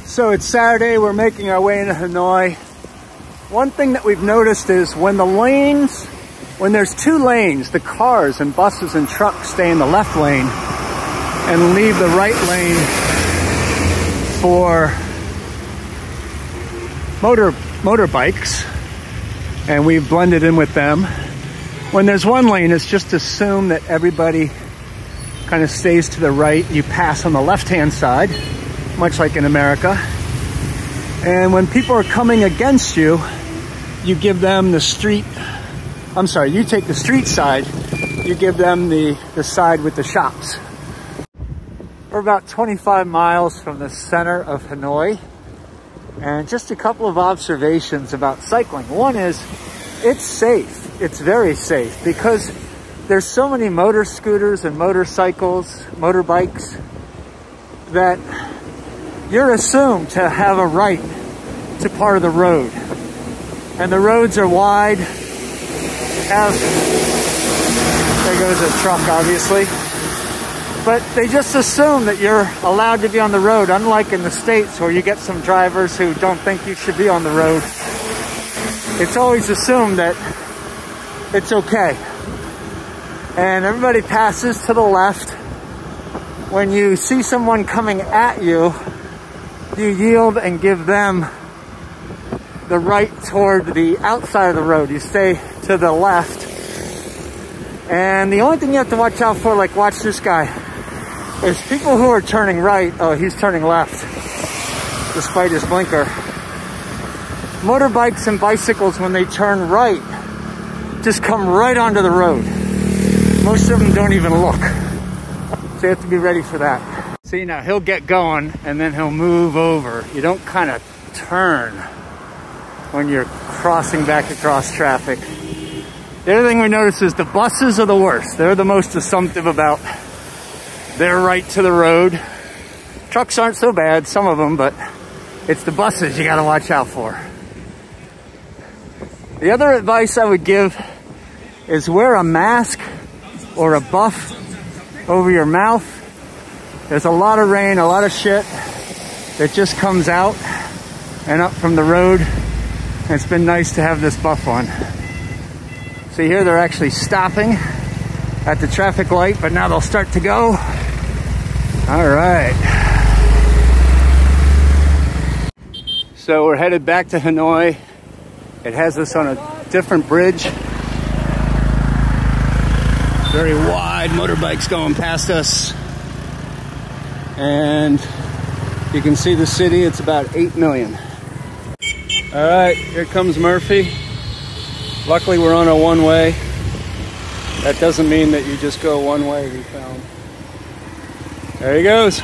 So it's Saturday, we're making our way into Hanoi. One thing that we've noticed is when there's two lanes, the cars and buses and trucks stay in the left lane and leave the right lane for motorbikes, and we've blended in with them. When there's one lane, it's just assumed that everybody kind of stays to the right. You pass on the left-hand side, much like in America. And when people are coming against you, you give them the street, you take the street side, you give them the side with the shops. We're about 25 miles from the center of Hanoi, and just a couple of observations about cycling. One is, it's safe. It's very safe because there's so many motor scooters and motorcycles, motorbikes, that you're assumed to have a right to part of the road. And the roads are wide. There goes a truck, obviously. But they just assume that you're allowed to be on the road, unlike in the States where you get some drivers who don't think you should be on the road. It's always assumed that it's okay. And everybody passes to the left. When you see someone coming at you, you yield and give them the right toward the outside of the road. You stay to the left. And the only thing you have to watch out for, like watch this guy, is people who are turning right. Oh, he's turning left, despite his blinker. Motorbikes and bicycles, when they turn right, just come right onto the road. Most of them don't even look. So you have to be ready for that. See, now he'll get going and then he'll move over. You don't kind of turn when you're crossing back across traffic. The other thing we notice is the buses are the worst. They're the most assumptive about their right to the road. Trucks aren't so bad, some of them, but it's the buses you gotta watch out for. The other advice I would give is wear a mask or a buff over your mouth. There's a lot of rain, a lot of shit that just comes out and up from the road. And it's been nice to have this buff on. See here, they're actually stopping at the traffic light, but now they'll start to go. All right. So we're headed back to Hanoi. It has us on a different bridge. Very wide, motorbikes going past us. And you can see the city, it's about 8 million. All right, here comes Murphy. Luckily we're on a one-way. That doesn't mean that you just go one way, we found. There he goes.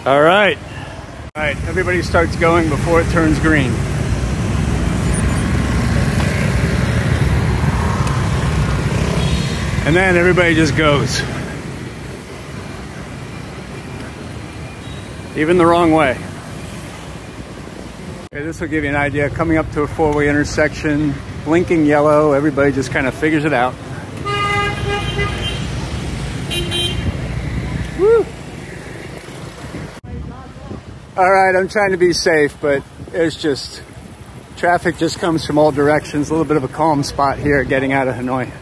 All right. All right, everybody starts going before it turns green. And then everybody just goes. Even the wrong way. Okay, this will give you an idea. Coming up to a four-way intersection, blinking yellow, everybody just kind of figures it out. Woo! All right, I'm trying to be safe, but it's just, traffic just comes from all directions. A little bit of a calm spot here getting out of Hanoi.